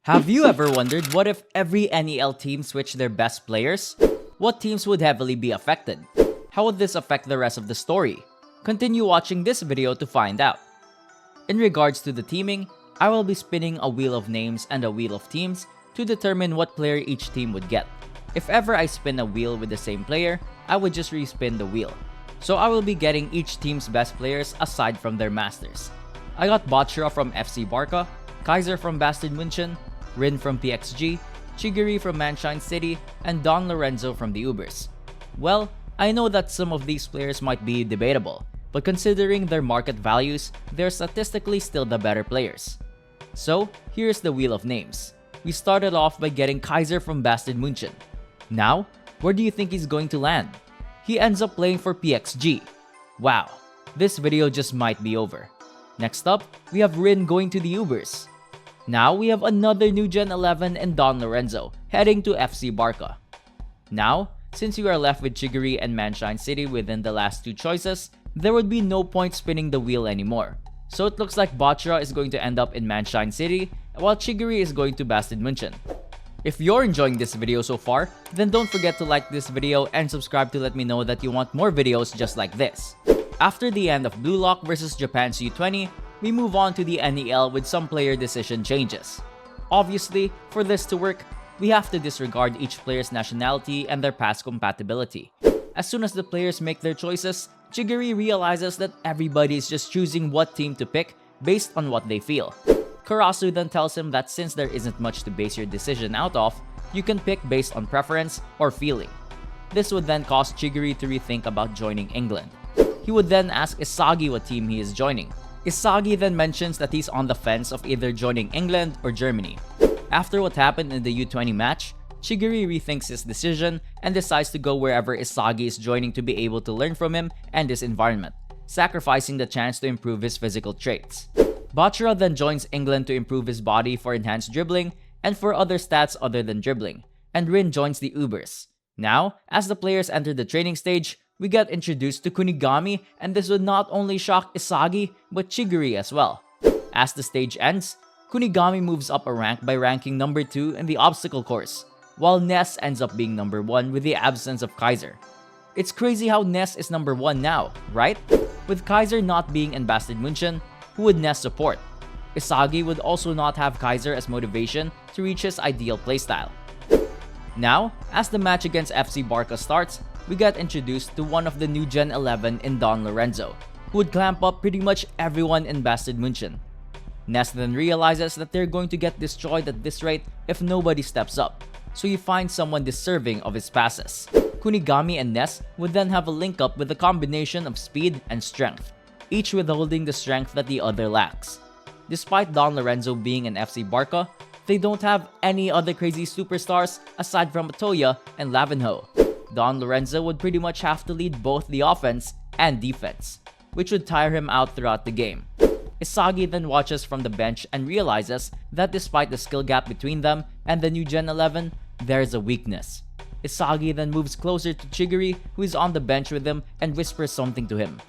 Have you ever wondered what if every NEL team switched their best players? What teams would heavily be affected? How would this affect the rest of the story? Continue watching this video to find out. In regards to the teaming, I will be spinning a wheel of names and a wheel of teams to determine what player each team would get. If ever I spin a wheel with the same player, I would just respin the wheel. So I will be getting each team's best players aside from their masters. I got Bachira from FC Barca, Kaiser from Bastard Munchen, Rin from PXG, Chigiri from Manshine City, and Don Lorenzo from the Ubers. Well, I know that some of these players might be debatable, but considering their market values, they're statistically still the better players. So, here's the wheel of names. We started off by getting Kaiser from Bastard Munchen. Now, where do you think he's going to land? He ends up playing for PXG. Wow, this video just might be over. Next up, we have Rin going to the Ubers. Now we have another new Gen 11 and Don Lorenzo heading to FC Barca. Now, since we are left with Chigiri and Manshine City within the last two choices, there would be no point spinning the wheel anymore. So it looks like Bachira is going to end up in Manshine City, while Chigiri is going to Bastard Munchen. If you're enjoying this video so far, then don't forget to like this video and subscribe to let me know that you want more videos just like this. After the end of bluelock versus Japan's U20, we move on to the NEL with some player decision changes. Obviously, for this to work, we have to disregard each player's nationality and their past compatibility. As soon as the players make their choices, Chigiri realizes that everybody is just choosing what team to pick based on what they feel. Karasu then tells him that since there isn't much to base your decision out of, you can pick based on preference or feeling. This would then cause Chigiri to rethink about joining England. He would then ask Isagi what team he is joining. Isagi then mentions that he's on the fence of either joining England or Germany. After what happened in the U20 match, Chigiri rethinks his decision and decides to go wherever Isagi is joining to be able to learn from him and his environment, sacrificing the chance to improve his physical traits. Bachira then joins England to improve his body for enhanced dribbling and for other stats other than dribbling, and Rin joins the Ubers. Now, as the players enter the training stage, we get introduced to Kunigami, and this would not only shock Isagi, but Chigiri as well. As the stage ends, Kunigami moves up a rank by ranking number 2 in the obstacle course, while Ness ends up being number 1 with the absence of Kaiser. It's crazy how Ness is number 1 now, right? With Kaiser not being in Bastard Munchen, who would Ness support? Isagi would also not have Kaiser as motivation to reach his ideal playstyle. Now, as the match against FC Barca starts, we get introduced to one of the new Gen 11 in Don Lorenzo, who would clamp up pretty much everyone in Bastard Munchen. Ness then realizes that they're going to get destroyed at this rate if nobody steps up, so he finds someone deserving of his passes. Kunigami and Ness would then have a link up with a combination of speed and strength, each withholding the strength that the other lacks. Despite Don Lorenzo being an FC Barca, they don't have any other crazy superstars aside from Atoya and Lavinho. Don Lorenzo would pretty much have to lead both the offense and defense, which would tire him out throughout the game. Isagi then watches from the bench and realizes that despite the skill gap between them and the new Gen 11, there is a weakness. Isagi then moves closer to Chigiri, who is on the bench with him, and whispers something to him.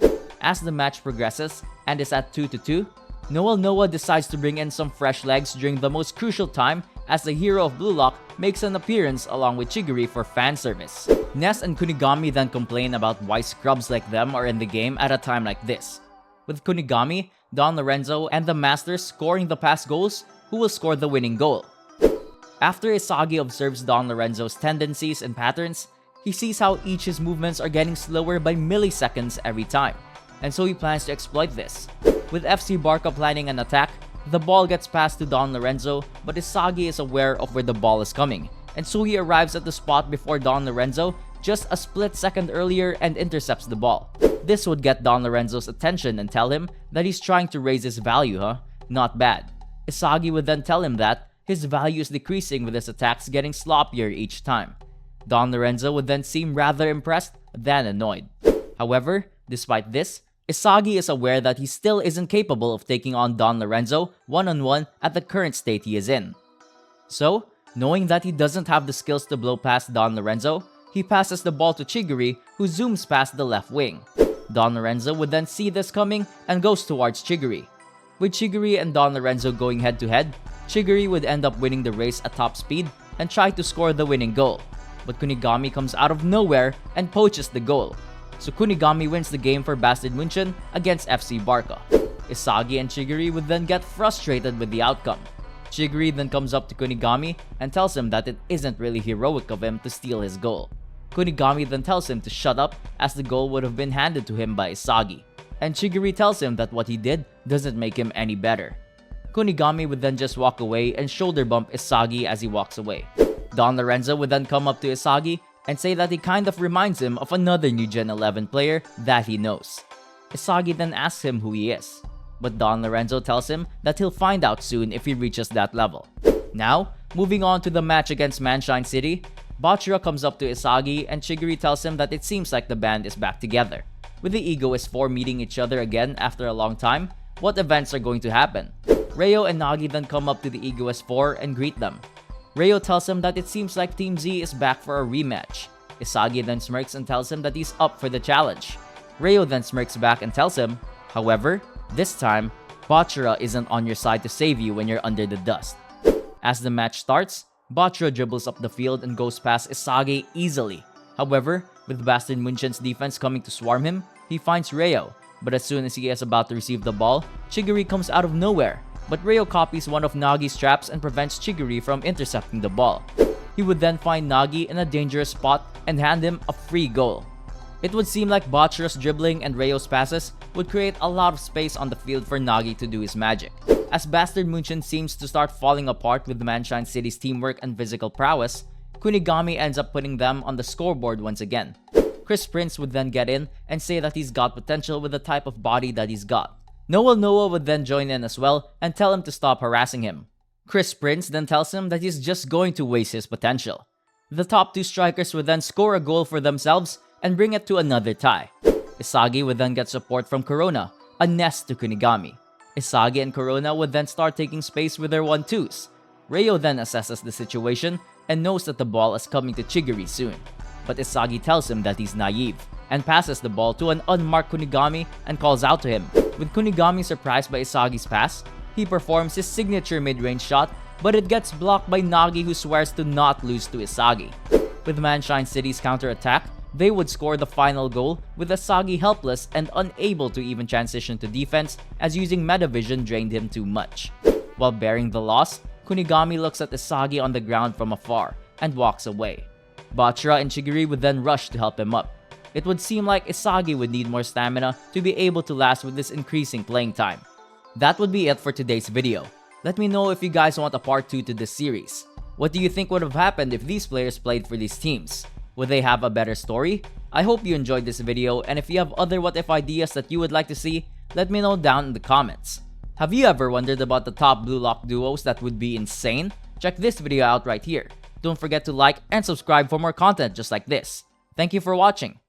As the match progresses and is at 2-2, Noah decides to bring in some fresh legs during the most crucial time as the hero of bluelock makes an appearance along with Chigiri for fan service. Ness and Kunigami then complain about why scrubs like them are in the game at a time like this, with Kunigami, Don Lorenzo, and the Masters scoring the past goals, who will score the winning goal. After Isagi observes Don Lorenzo's tendencies and patterns, he sees how each his movements are getting slower by milliseconds every time, and so he plans to exploit this. With FC Barca planning an attack, the ball gets passed to Don Lorenzo, but Isagi is aware of where the ball is coming, and so he arrives at the spot before Don Lorenzo just a split second earlier and intercepts the ball. This would get Don Lorenzo's attention and tell him that he's trying to raise his value, Not bad. Isagi would then tell him that his value is decreasing with his attacks getting sloppier each time. Don Lorenzo would then seem rather impressed than annoyed. However, despite this, Isagi is aware that he still isn't capable of taking on Don Lorenzo one-on-one at the current state he is in. So, knowing that he doesn't have the skills to blow past Don Lorenzo, he passes the ball to Chigiri, who zooms past the left wing. Don Lorenzo would then see this coming and goes towards Chigiri. With Chigiri and Don Lorenzo going head to head, Chigiri would end up winning the race at top speed and try to score the winning goal. But Kunigami comes out of nowhere and poaches the goal. So Kunigami wins the game for Bastard Munchen against FC Barca. Isagi and Chigiri would then get frustrated with the outcome. Chigiri then comes up to Kunigami and tells him that it isn't really heroic of him to steal his goal. Kunigami then tells him to shut up as the goal would have been handed to him by Isagi. And Chigiri tells him that what he did doesn't make him any better. Kunigami would then just walk away and shoulder bump Isagi as he walks away. Don Lorenzo would then come up to Isagi and say that he kind of reminds him of another New Gen 11 player that he knows. Isagi then asks him who he is, but Don Lorenzo tells him that he'll find out soon if he reaches that level. Now, moving on to the match against Manshine City, Bachira comes up to Isagi and Chigiri tells him that it seems like the band is back together. With the Egoist 4 meeting each other again after a long time, what events are going to happen? Ryo and Nagi then come up to the Egoist 4 and greet them. Ryo tells him that it seems like Team Z is back for a rematch. Isagi then smirks and tells him that he's up for the challenge. Ryo then smirks back and tells him, however, this time, Bachira isn't on your side to save you when you're under the dust. As the match starts, Bachira dribbles up the field and goes past Isagi easily. However, with Bastard Munchen's defense coming to swarm him, he finds Ryo, but as soon as he is about to receive the ball, Chigiri comes out of nowhere. But Ryo copies one of Nagi's traps and prevents Chigiri from intercepting the ball. He would then find Nagi in a dangerous spot and hand him a free goal. It would seem like Bachira's dribbling and Ryo's passes would create a lot of space on the field for Nagi to do his magic. As Bastard Munchen seems to start falling apart with Manshine City's teamwork and physical prowess, Kunigami ends up putting them on the scoreboard once again. Chris Prince would then get in and say that he's got potential with the type of body that he's got. Noah would then join in as well and tell him to stop harassing him. Chris Prince then tells him that he's just going to waste his potential. The top two strikers would then score a goal for themselves and bring it to another tie. Isagi would then get support from Corona, a nest to Kunigami. Isagi and Corona would then start taking space with their 1-2s. Ryo then assesses the situation and knows that the ball is coming to Chigiri soon. But Isagi tells him that he's naive and passes the ball to an unmarked Kunigami and calls out to him. With Kunigami surprised by Isagi's pass, he performs his signature mid-range shot, but it gets blocked by Nagi, who swears to not lose to Isagi. With Manshine City's counter-attack, they would score the final goal with Isagi helpless and unable to even transition to defense as using Metavision drained him too much. While bearing the loss, Kunigami looks at Isagi on the ground from afar and walks away. Bachira and Chigiri would then rush to help him up. It would seem like Isagi would need more stamina to be able to last with this increasing playing time. That would be it for today's video. Let me know if you guys want a part 2 to this series. What do you think would have happened if these players played for these teams? Would they have a better story? I hope you enjoyed this video, and if you have other what if ideas that you would like to see, let me know down in the comments. Have you ever wondered about the top blue lock duos that would be insane? Check this video out right here. Don't forget to like and subscribe for more content just like this. Thank you for watching.